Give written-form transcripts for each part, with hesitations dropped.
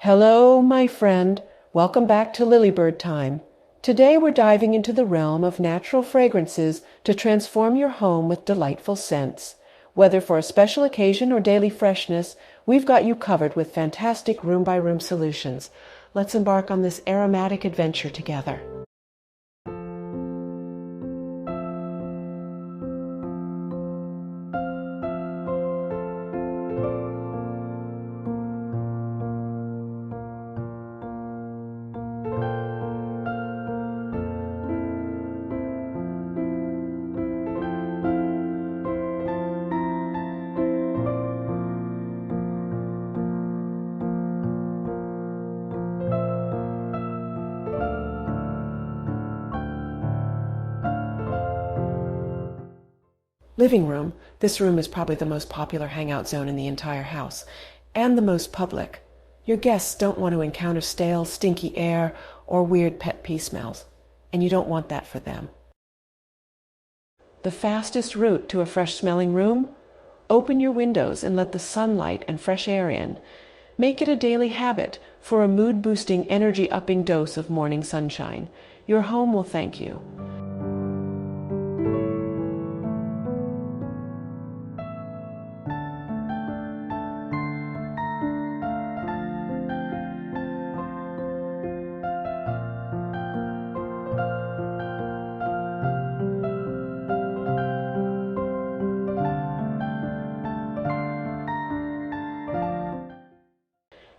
Hello, my friend. Welcome back to Lilybird Time. Today we're diving into the realm of natural fragrances to transform your home with delightful scents. Whether for a special occasion or daily freshness, we've got you covered with fantastic room-by-room solutions. Let's embark on this aromatic adventure together. Living room. This room is probably the most popular hangout zone in the entire house, and the most public. Your guests don't want to encounter stale, stinky air or weird pet pee smells, and you don't want that for them. The fastest route to a fresh-smelling room? Open your windows and let the sunlight and fresh air in. Make it a daily habit for a mood-boosting, energy-upping dose of morning sunshine. Your home will thank you.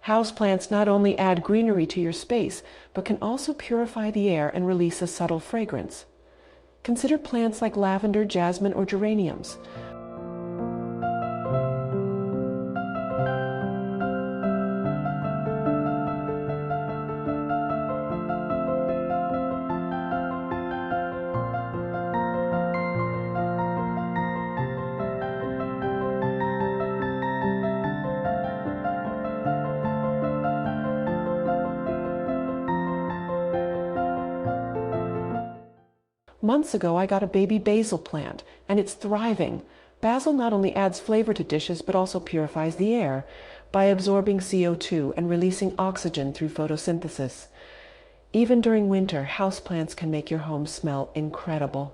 Houseplants not only add greenery to your space, but can also purify the air and release a subtle fragrance. Consider plants like lavender, jasmine, or geraniums. Months ago, I got a baby basil plant, and it's thriving. Basil not only adds flavor to dishes, but also purifies the air by absorbing CO2 and releasing oxygen through photosynthesis. Even during winter, houseplants can make your home smell incredible.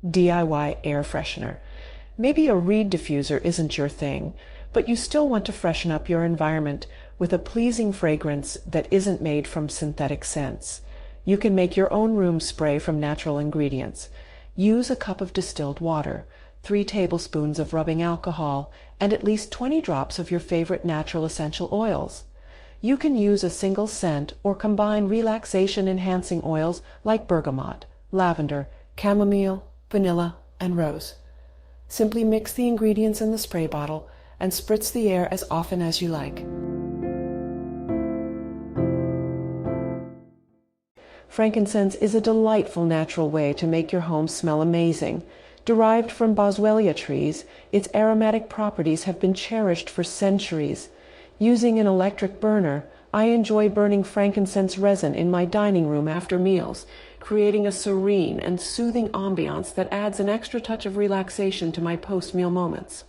DIY air freshener. Maybe a reed diffuser isn't your thing, but you still want to freshen up your environment with a pleasing fragrance that isn't made from synthetic scents. You can make your own room spray from natural ingredients. Use a cup of distilled water, 3 tablespoons of rubbing alcohol, and at least 20 drops of your favorite natural essential oils. You can use a single scent or combine relaxation-enhancing oils like bergamot, lavender, chamomile, vanilla, and rose. Simply mix the ingredients in the spray bottle and spritz the air as often as you like. Frankincense is a delightful natural way to make your home smell amazing. Derived from boswellia trees, its aromatic properties have been cherished for centuries. Using an electric burner, I enjoy burning frankincense resin in my dining room after meals, creating a serene and soothing ambiance that adds an extra touch of relaxation to my post-meal moments.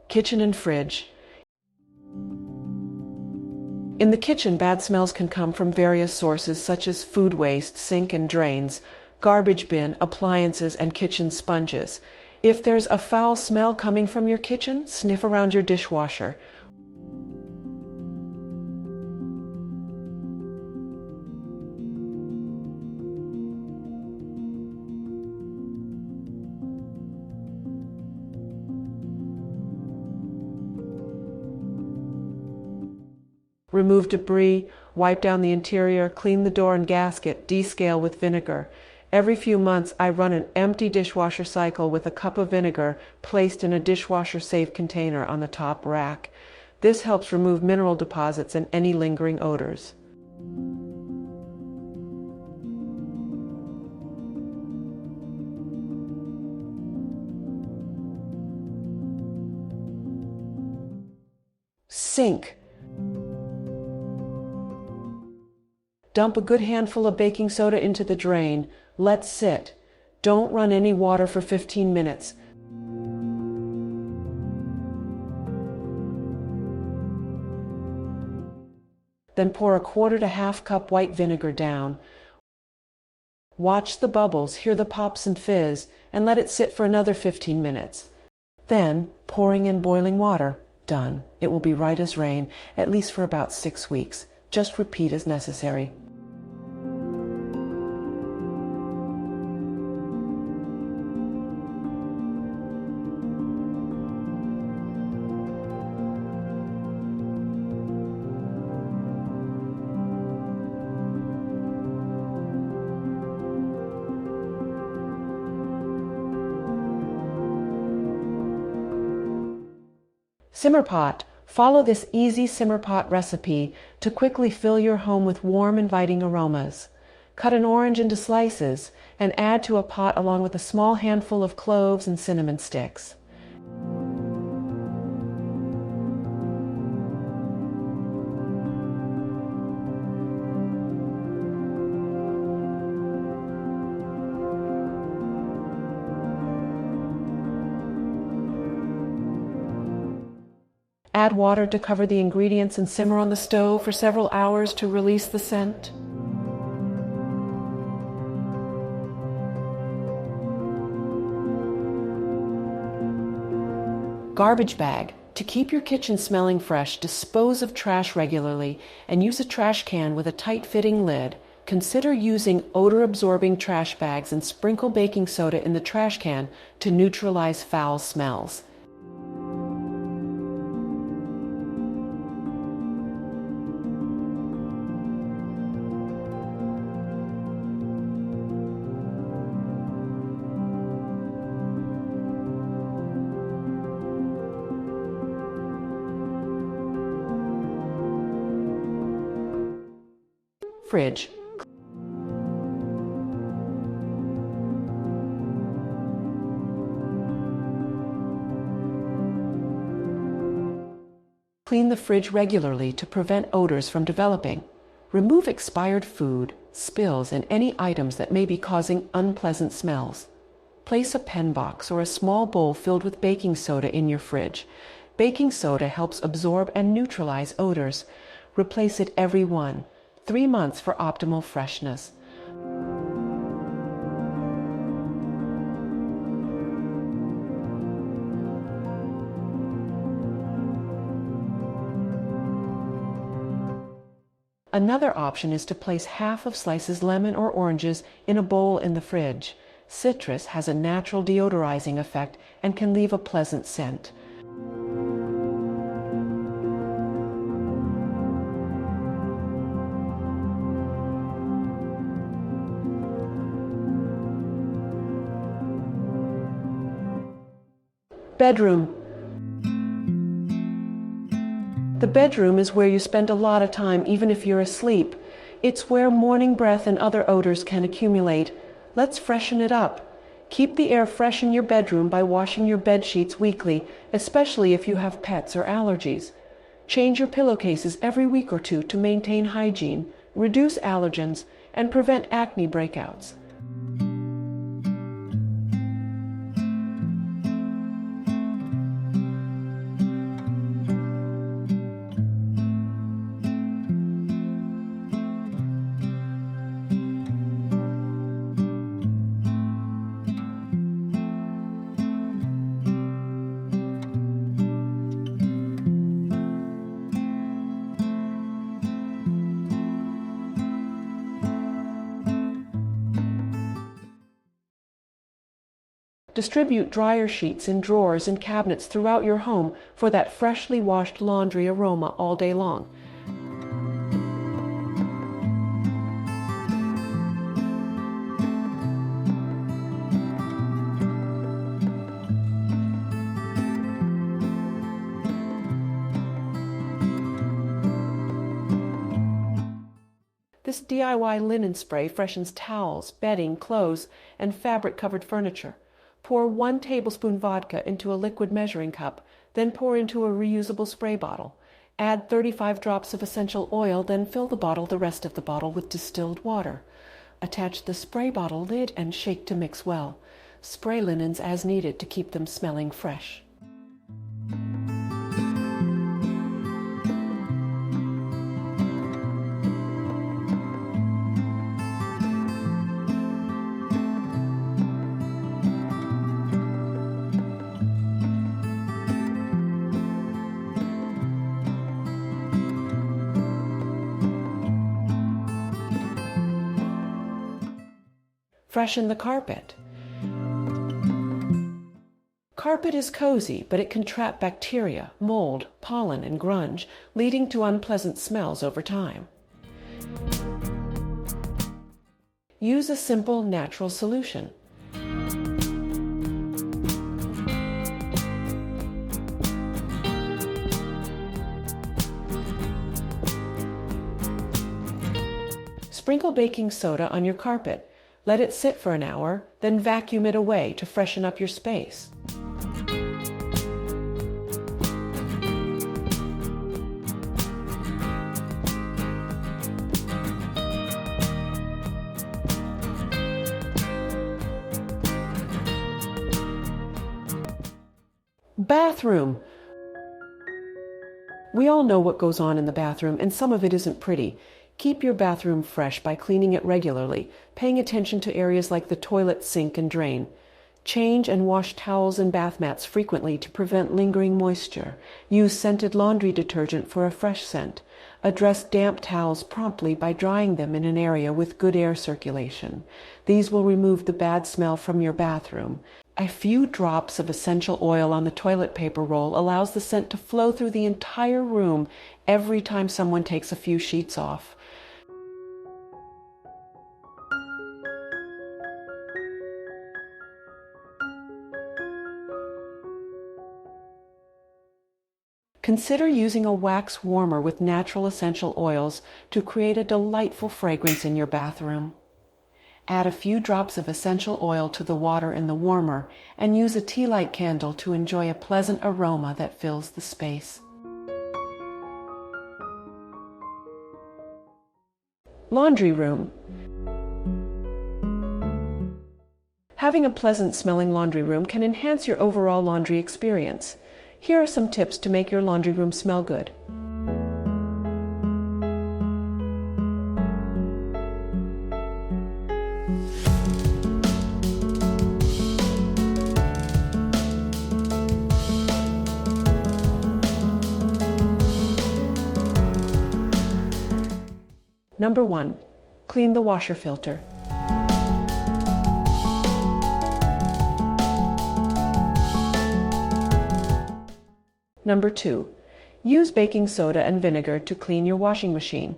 Kitchen and fridge. In the kitchen, bad smells can come from various sources such as food waste, sink and drains, garbage bin, appliances, and kitchen sponges. If there's a foul smell coming from your kitchen, sniff around your dishwasher. Remove debris, wipe down the interior, clean the door and gasket, descale with vinegar. Every few months, I run an empty dishwasher cycle with a cup of vinegar placed in a dishwasher-safe container on the top rack. This helps remove mineral deposits and any lingering odors. Sink. Dump a good handful of baking soda into the drain. Let sit. Don't run any water for 15 minutes. Then pour a quarter to half cup white vinegar down. Watch the bubbles, hear the pops and fizz, and let it sit for another 15 minutes. Then, pouring in boiling water. Done. It will be right as rain, at least for about 6 weeks. Just repeat as necessary. Simmer pot. Follow this easy simmer pot recipe to quickly fill your home with warm, inviting aromas. Cut an orange into slices and add to a pot along with a small handful of cloves and cinnamon sticks. Add water to cover the ingredients and simmer on the stove for several hours to release the scent. Garbage bag. To keep your kitchen smelling fresh, dispose of trash regularly and use a trash can with a tight-fitting lid. Consider using odor-absorbing trash bags and sprinkle baking soda in the trash can to neutralize foul smells. Fridge. Clean the fridge regularly to prevent odors from developing. Remove expired food, spills, and any items that may be causing unpleasant smells. Place a pen box or a small bowl filled with baking soda in your fridge. Baking soda helps absorb and neutralize odors. Replace it every 3 months for optimal freshness. Another option is to place half of slices lemon or oranges in a bowl in the fridge. Citrus has a natural deodorizing effect and can leave a pleasant scent. Bedroom. The bedroom is where you spend a lot of time even if you're asleep. It's where morning breath and other odors can accumulate. Let's freshen it up. Keep the air fresh in your bedroom by washing your bed sheets weekly, especially if you have pets or allergies. Change your pillowcases every week or two to maintain hygiene, reduce allergens, and prevent acne breakouts. Distribute dryer sheets in drawers and cabinets throughout your home for that freshly washed laundry aroma all day long. DIY linen spray freshens towels, bedding, clothes, and fabric-covered furniture. Pour 1 tablespoon vodka into a liquid measuring cup, then pour into a reusable spray bottle. Add 35 drops of essential oil, then fill the rest of the bottle with distilled water. Attach the spray bottle lid and shake to mix well. Spray linens as needed to keep them smelling fresh. Freshen the carpet. Carpet is cozy, but it can trap bacteria, mold, pollen, and grunge, leading to unpleasant smells over time. Use a simple, natural solution. Sprinkle baking soda on your carpet. Let it sit for an hour, then vacuum it away to freshen up your space. Bathroom. We all know what goes on in the bathroom, and some of it isn't pretty. Keep your bathroom fresh by cleaning it regularly, paying attention to areas like the toilet, sink, and drain. Change and wash towels and bath mats frequently to prevent lingering moisture. Use scented laundry detergent for a fresh scent. Address damp towels promptly by drying them in an area with good air circulation. These will remove the bad smell from your bathroom. A few drops of essential oil on the toilet paper roll allows the scent to flow through the entire room every time someone takes a few sheets off. Consider using a wax warmer with natural essential oils to create a delightful fragrance in your bathroom. Add a few drops of essential oil to the water in the warmer and use a tea light candle to enjoy a pleasant aroma that fills the space. Laundry room. Having a pleasant smelling laundry room can enhance your overall laundry experience. Here are some tips to make your laundry room smell good. Number 1. Clean the washer filter. Number 2. Use baking soda and vinegar to clean your washing machine.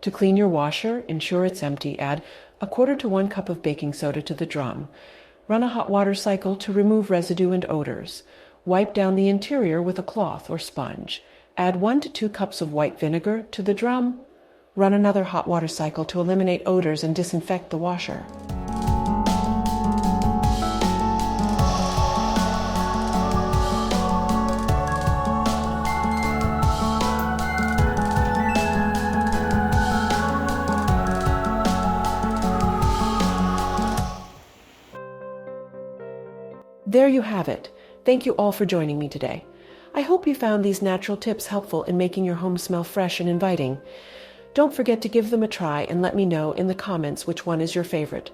To clean your washer, ensure it's empty. Add 1/4 to 1 cup of baking soda to the drum. Run a hot water cycle to remove residue and odors. Wipe down the interior with a cloth or sponge. Add 1 to 2 cups of white vinegar to the drum. Run another hot water cycle to eliminate odors and disinfect the washer. There you have it. Thank you all for joining me today. I hope you found these natural tips helpful in making your home smell fresh and inviting. Don't forget to give them a try and let me know in the comments which one is your favorite.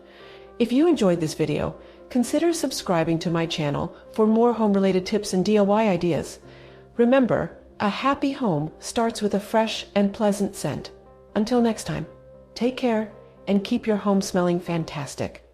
If you enjoyed this video, consider subscribing to my channel for more home-related tips and DIY ideas. Remember, a happy home starts with a fresh and pleasant scent. Until next time, take care and keep your home smelling fantastic.